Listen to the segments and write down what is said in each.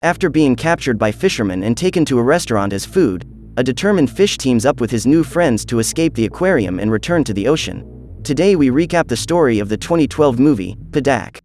After being captured by fishermen and taken to a restaurant as food, a determined fish teams up with his new friends to escape the aquarium and return to the ocean. Today we recap the story of the 2012 movie, Padak.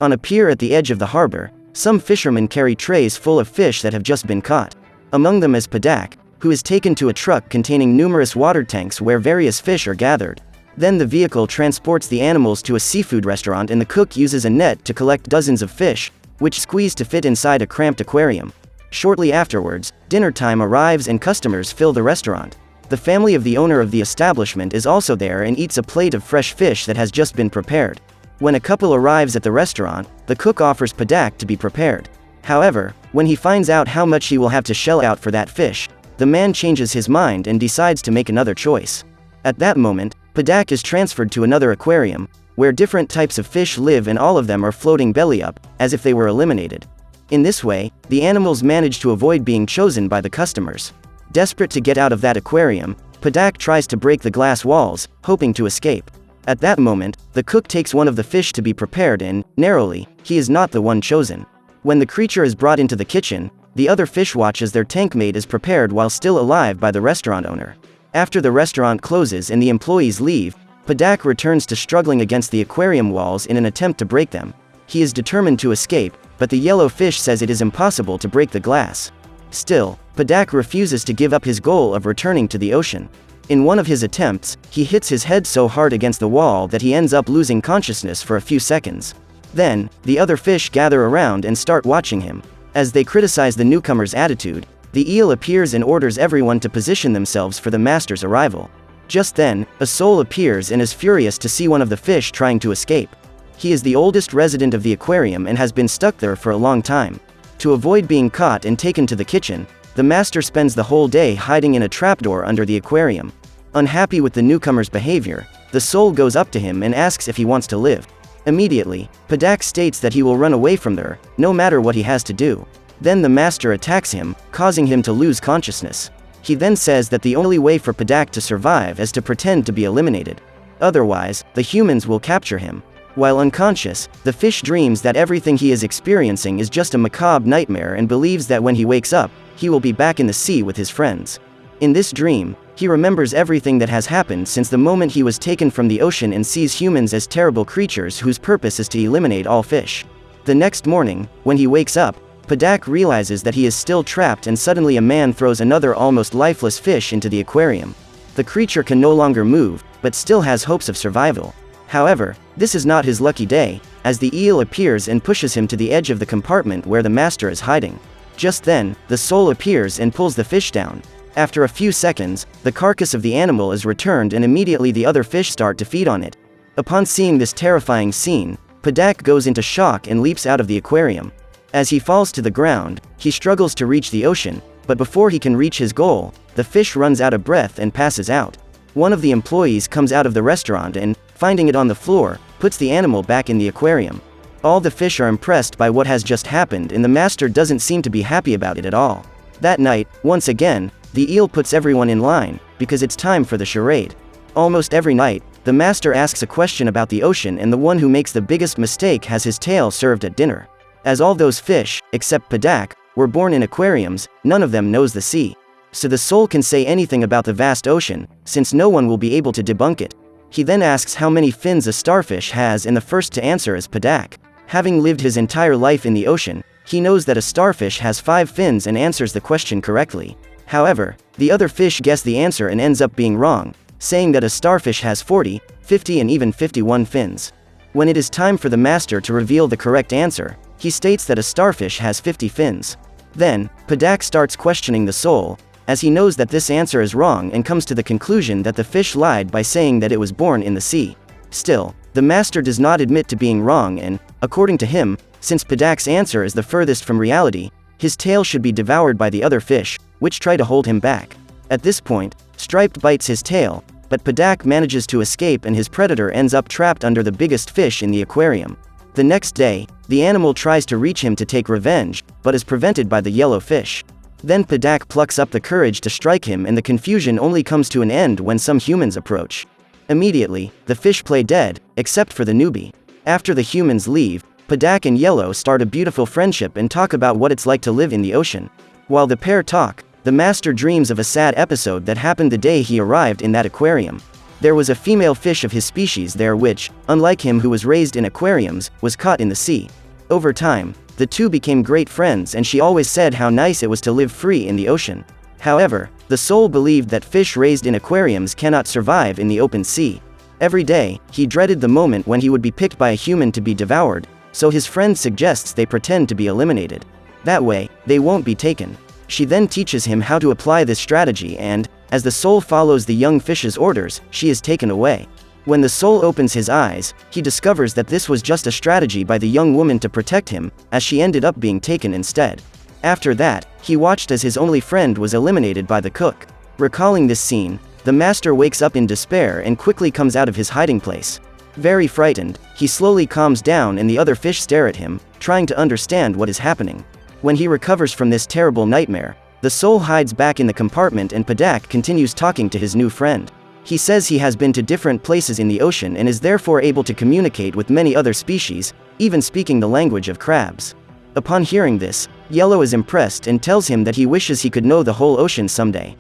On a pier at the edge of the harbor, some fishermen carry trays full of fish that have just been caught. Among them is Padak, who is taken to a truck containing numerous water tanks where various fish are gathered. Then the vehicle transports the animals to a seafood restaurant and the cook uses a net to collect dozens of fish, which squeeze to fit inside a cramped aquarium. Shortly afterwards, dinner time arrives and customers fill the restaurant. The family of the owner of the establishment is also there and eats a plate of fresh fish that has just been prepared. When a couple arrives at the restaurant, the cook offers Padak to be prepared. However, when he finds out how much he will have to shell out for that fish, the man changes his mind and decides to make another choice. At that moment, Padak is transferred to another aquarium, where different types of fish live and all of them are floating belly up, as if they were eliminated. In this way, the animals manage to avoid being chosen by the customers. Desperate to get out of that aquarium, Padak tries to break the glass walls, hoping to escape. At that moment, the cook takes one of the fish to be prepared and, narrowly, he is not the one chosen. When the creature is brought into the kitchen, the other fish watch as their tank mate is prepared while still alive by the restaurant owner. After the restaurant closes and the employees leave, Padak returns to struggling against the aquarium walls in an attempt to break them. He is determined to escape, but the yellow fish says it is impossible to break the glass. Still, Padak refuses to give up his goal of returning to the ocean. In one of his attempts, he hits his head so hard against the wall that he ends up losing consciousness for a few seconds. Then, the other fish gather around and start watching him. As they criticize the newcomer's attitude, the eel appears and orders everyone to position themselves for the master's arrival. Just then, a soul appears and is furious to see one of the fish trying to escape. He is the oldest resident of the aquarium and has been stuck there for a long time. To avoid being caught and taken to the kitchen, the master spends the whole day hiding in a trapdoor under the aquarium. Unhappy with the newcomer's behavior, the soul goes up to him and asks if he wants to live. Immediately, Padak states that he will run away from there, no matter what he has to do. Then the master attacks him, causing him to lose consciousness. He then says that the only way for Padak to survive is to pretend to be eliminated. Otherwise, the humans will capture him. While unconscious, the fish dreams that everything he is experiencing is just a macabre nightmare and believes that when he wakes up, he will be back in the sea with his friends. In this dream, he remembers everything that has happened since the moment he was taken from the ocean and sees humans as terrible creatures whose purpose is to eliminate all fish. The next morning, when he wakes up, Padak realizes that he is still trapped and suddenly a man throws another almost lifeless fish into the aquarium. The creature can no longer move, but still has hopes of survival. However, this is not his lucky day, as the eel appears and pushes him to the edge of the compartment where the master is hiding. Just then, the soul appears and pulls the fish down. After a few seconds, the carcass of the animal is returned and immediately the other fish start to feed on it. Upon seeing this terrifying scene, Padak goes into shock and leaps out of the aquarium. As he falls to the ground, he struggles to reach the ocean, but before he can reach his goal, the fish runs out of breath and passes out. One of the employees comes out of the restaurant and, finding it on the floor, puts the animal back in the aquarium. All the fish are impressed by what has just happened and the master doesn't seem to be happy about it at all. That night, once again, the eel puts everyone in line, because it's time for the charade. Almost every night, the master asks a question about the ocean and the one who makes the biggest mistake has his tail served at dinner. As all those fish, except Padak, were born in aquariums, none of them knows the sea. So the soul can say anything about the vast ocean, since no one will be able to debunk it. He then asks how many fins a starfish has and the first to answer is Padak. Having lived his entire life in the ocean, he knows that a starfish has 5 fins and answers the question correctly. However, the other fish guess the answer and ends up being wrong, saying that a starfish has 40, 50 and even 51 fins. When it is time for the master to reveal the correct answer, he states that a starfish has 50 fins. Then, Padak starts questioning the soul, as he knows that this answer is wrong and comes to the conclusion that the fish lied by saying that it was born in the sea. Still, the master does not admit to being wrong and, according to him, since Padak's answer is the furthest from reality, his tail should be devoured by the other fish, which try to hold him back. At this point, Striped bites his tail, but Padak manages to escape and his predator ends up trapped under the biggest fish in the aquarium. The next day, the animal tries to reach him to take revenge, but is prevented by the yellow fish. Then Padak plucks up the courage to strike him and the confusion only comes to an end when some humans approach. Immediately, the fish play dead, except for the newbie. After the humans leave, Padak and Yellow start a beautiful friendship and talk about what it's like to live in the ocean. While the pair talk, the master dreams of a sad episode that happened the day he arrived in that aquarium. There was a female fish of his species there which, unlike him who was raised in aquariums, was caught in the sea. Over time, the two became great friends and she always said how nice it was to live free in the ocean. However, the soul believed that fish raised in aquariums cannot survive in the open sea. Every day, he dreaded the moment when he would be picked by a human to be devoured, so his friend suggests they pretend to be eliminated. That way, they won't be taken. She then teaches him how to apply this strategy and, as the soul follows the young fish's orders, she is taken away. When the soul opens his eyes, he discovers that this was just a strategy by the young woman to protect him, as she ended up being taken instead. After that, he watched as his only friend was eliminated by the cook. Recalling this scene, the master wakes up in despair and quickly comes out of his hiding place. Very frightened, he slowly calms down and the other fish stare at him, trying to understand what is happening. When he recovers from this terrible nightmare, the soul hides back in the compartment and Padak continues talking to his new friend. He says he has been to different places in the ocean and is therefore able to communicate with many other species, even speaking the language of crabs. Upon hearing this, Yellow is impressed and tells him that he wishes he could know the whole ocean someday.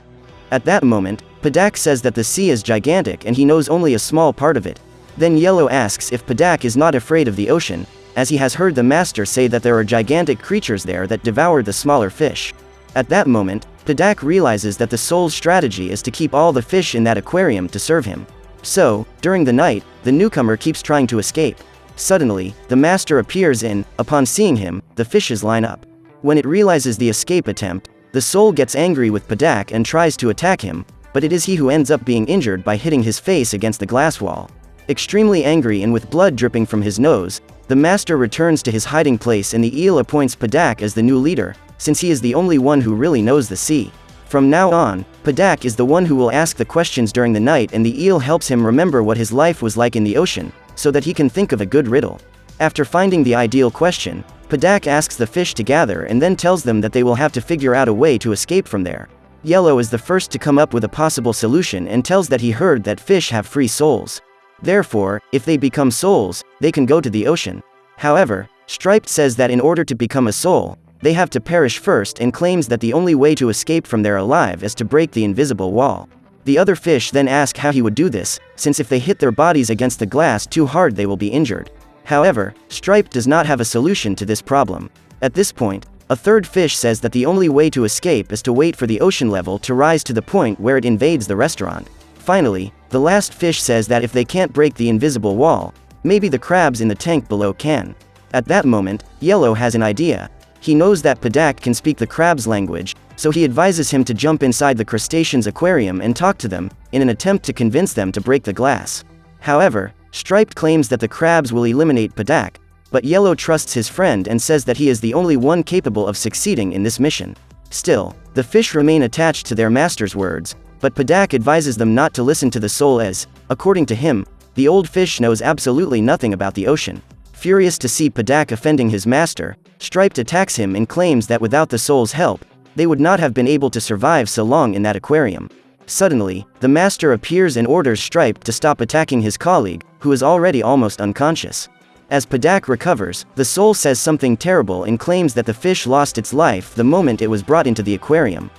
At that moment, Padak says that the sea is gigantic and he knows only a small part of it. Then Yellow asks if Padak is not afraid of the ocean, as he has heard the master say that there are gigantic creatures there that devour the smaller fish. At that moment, Padak realizes that the soul's strategy is to keep all the fish in that aquarium to serve him. So, during the night, the newcomer keeps trying to escape. Suddenly, the master appears and, upon seeing him, the fishes line up. When it realizes the escape attempt, the soul gets angry with Padak and tries to attack him, but it is he who ends up being injured by hitting his face against the glass wall. Extremely angry and with blood dripping from his nose, the master returns to his hiding place and the eel appoints Padak as the new leader, since he is the only one who really knows the sea. From now on, Padak is the one who will ask the questions during the night and the eel helps him remember what his life was like in the ocean, so that he can think of a good riddle. After finding the ideal question, Padak asks the fish to gather and then tells them that they will have to figure out a way to escape from there. Yellow is the first to come up with a possible solution and tells that he heard that fish have free souls. Therefore, if they become souls, they can go to the ocean. However, Striped says that in order to become a soul, they have to perish first and claims that the only way to escape from there alive is to break the invisible wall. The other fish then ask how he would do this, since if they hit their bodies against the glass too hard they will be injured. However, Striped does not have a solution to this problem. At this point, a third fish says that the only way to escape is to wait for the ocean level to rise to the point where it invades the restaurant. Finally, the last fish says that if they can't break the invisible wall, maybe the crabs in the tank below can. At that moment, Yellow has an idea. He knows that Padak can speak the crab's language, so he advises him to jump inside the crustacean's aquarium and talk to them, in an attempt to convince them to break the glass. However, Striped claims that the crabs will eliminate Padak, but Yellow trusts his friend and says that he is the only one capable of succeeding in this mission. Still, the fish remain attached to their master's words, but Padak advises them not to listen to the soul as, according to him, the old fish knows absolutely nothing about the ocean. Furious to see Padak offending his master, Striped attacks him and claims that without the soul's help, they would not have been able to survive so long in that aquarium. Suddenly, the master appears and orders Striped to stop attacking his colleague, who is already almost unconscious. As Padak recovers, the soul says something terrible and claims that the fish lost its life the moment it was brought into the aquarium.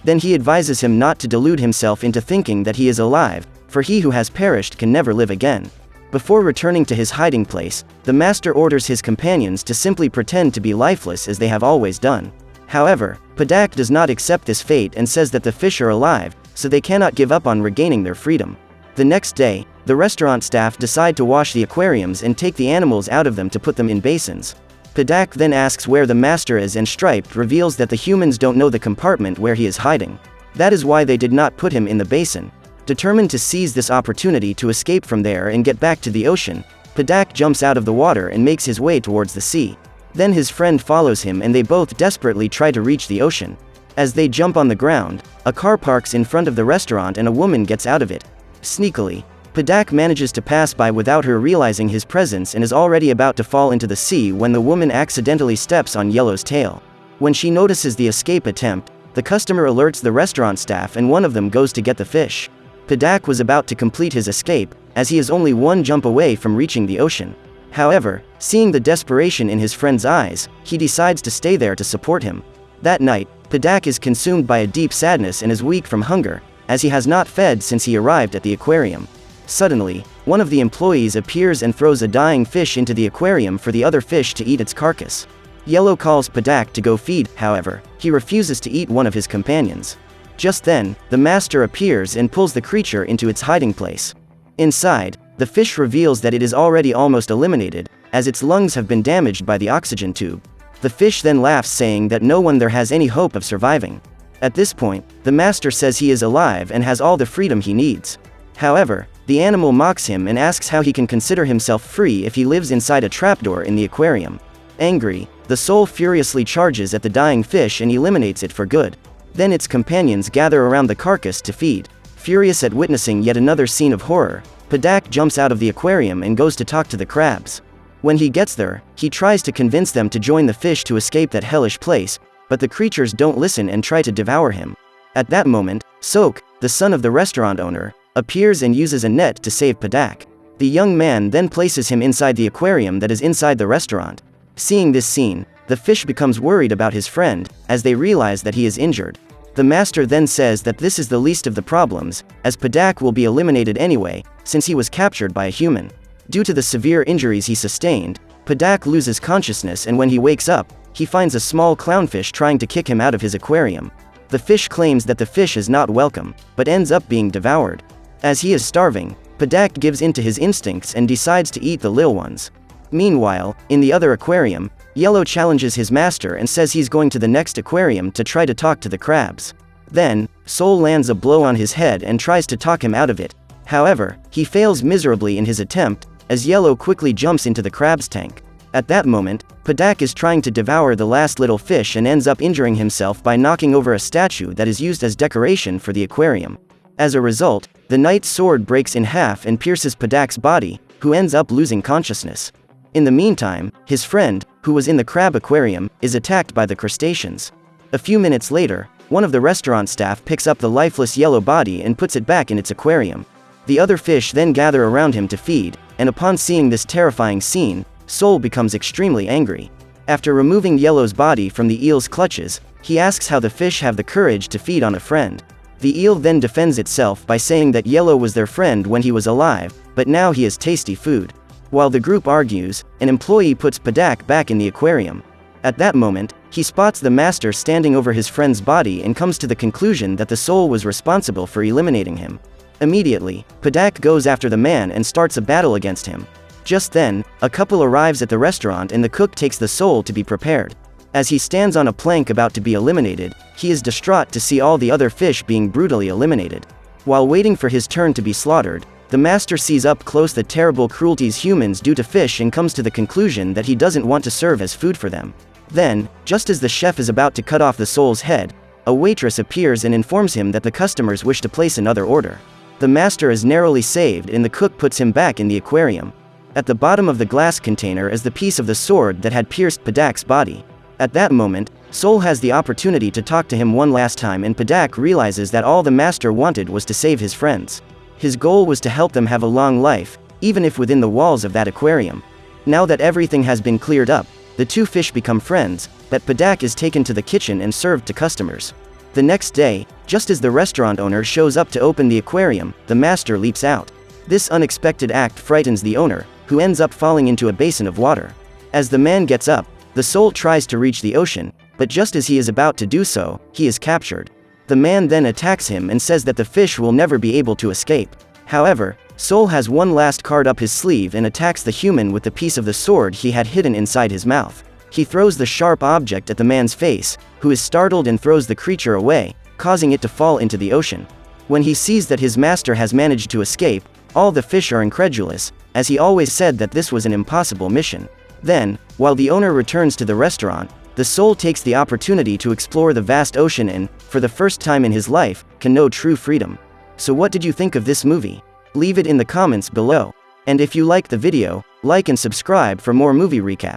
Then he advises him not to delude himself into thinking that he is alive, for he who has perished can never live again. Before returning to his hiding place, the master orders his companions to simply pretend to be lifeless as they have always done. However, Padak does not accept this fate and says that the fish are alive, so they cannot give up on regaining their freedom. The next day, the restaurant staff decide to wash the aquariums and take the animals out of them to put them in basins. Padak then asks where the master is and Striped reveals that the humans don't know the compartment where he is hiding. That is why they did not put him in the basin. Determined to seize this opportunity to escape from there and get back to the ocean, Padak jumps out of the water and makes his way towards the sea. Then his friend follows him and they both desperately try to reach the ocean. As they jump on the ground, a car parks in front of the restaurant and a woman gets out of it. Sneakily, Padak manages to pass by without her realizing his presence and is already about to fall into the sea when the woman accidentally steps on Yellow's tail. When she notices the escape attempt, the customer alerts the restaurant staff and one of them goes to get the fish. Padak was about to complete his escape, as he is only one jump away from reaching the ocean. However, seeing the desperation in his friend's eyes, he decides to stay there to support him. That night, Padak is consumed by a deep sadness and is weak from hunger, as he has not fed since he arrived at the aquarium. Suddenly, one of the employees appears and throws a dying fish into the aquarium for the other fish to eat its carcass. Yellow calls Padak to go feed, however, he refuses to eat one of his companions. Just then, the master appears and pulls the creature into its hiding place. Inside, the fish reveals that it is already almost eliminated, as its lungs have been damaged by the oxygen tube. The fish then laughs, saying that no one there has any hope of surviving. At this point, the master says he is alive and has all the freedom he needs. However, the animal mocks him and asks how he can consider himself free if he lives inside a trapdoor in the aquarium. Angry, the soul furiously charges at the dying fish and eliminates it for good. Then its companions gather around the carcass to feed. Furious at witnessing yet another scene of horror, Padak jumps out of the aquarium and goes to talk to the crabs. When he gets there, he tries to convince them to join the fish to escape that hellish place, but the creatures don't listen and try to devour him. At that moment, Sok, the son of the restaurant owner, appears and uses a net to save Padak. The young man then places him inside the aquarium that is inside the restaurant. Seeing this scene, the fish becomes worried about his friend, as they realize that he is injured. The master then says that this is the least of the problems, as Padak will be eliminated anyway, since he was captured by a human. Due to the severe injuries he sustained, Padak loses consciousness, and when he wakes up, he finds a small clownfish trying to kick him out of his aquarium. The fish claims that the fish is not welcome, but ends up being devoured. As he is starving, Padak gives in to his instincts and decides to eat the little ones. Meanwhile, in the other aquarium, Yellow challenges his master and says he's going to the next aquarium to try to talk to the crabs. Then, Soul lands a blow on his head and tries to talk him out of it. However, he fails miserably in his attempt, as Yellow quickly jumps into the crab's tank. At that moment, Padak is trying to devour the last little fish and ends up injuring himself by knocking over a statue that is used as decoration for the aquarium. As a result, the knight's sword breaks in half and pierces Padak's body, who ends up losing consciousness. In the meantime, his friend, who was in the crab aquarium, is attacked by the crustaceans. A few minutes later, one of the restaurant staff picks up the lifeless Yellow body and puts it back in its aquarium. The other fish then gather around him to feed, and upon seeing this terrifying scene, Soul becomes extremely angry. After removing Yellow's body from the eel's clutches, he asks how the fish have the courage to feed on a friend. The eel then defends itself by saying that Yellow was their friend when he was alive, but now he is tasty food. While the group argues, an employee puts Padak back in the aquarium. At that moment, he spots the master standing over his friend's body and comes to the conclusion that the soul was responsible for eliminating him. Immediately, Padak goes after the man and starts a battle against him. Just then, a couple arrives at the restaurant and the cook takes the soul to be prepared. As he stands on a plank about to be eliminated, he is distraught to see all the other fish being brutally eliminated. While waiting for his turn to be slaughtered, the master sees up close the terrible cruelties humans do to fish and comes to the conclusion that he doesn't want to serve as food for them. Then, just as the chef is about to cut off the soul's head, a waitress appears and informs him that the customers wish to place another order. The master is narrowly saved and the cook puts him back in the aquarium. At the bottom of the glass container is the piece of the sword that had pierced Padak's body. At that moment, Soul has the opportunity to talk to him one last time, and Padak realizes that all the master wanted was to save his friends. His goal was to help them have a long life, even if within the walls of that aquarium. Now that everything has been cleared up, the two fish become friends, but Padak is taken to the kitchen and served to customers. The next day, just as the restaurant owner shows up to open the aquarium, the master leaps out. This unexpected act frightens the owner, who ends up falling into a basin of water. As the man gets up, the soul tries to reach the ocean, but just as he is about to do so, he is captured. The man then attacks him and says that the fish will never be able to escape. However, Soul has one last card up his sleeve and attacks the human with the piece of the sword he had hidden inside his mouth. He throws the sharp object at the man's face, who is startled and throws the creature away, causing it to fall into the ocean. When he sees that his master has managed to escape, all the fish are incredulous, as he always said that this was an impossible mission. Then, while the owner returns to the restaurant, the soul takes the opportunity to explore the vast ocean and, for the first time in his life, can know true freedom. So what did you think of this movie? Leave it in the comments below. And if you liked the video, like and subscribe for more movie recap.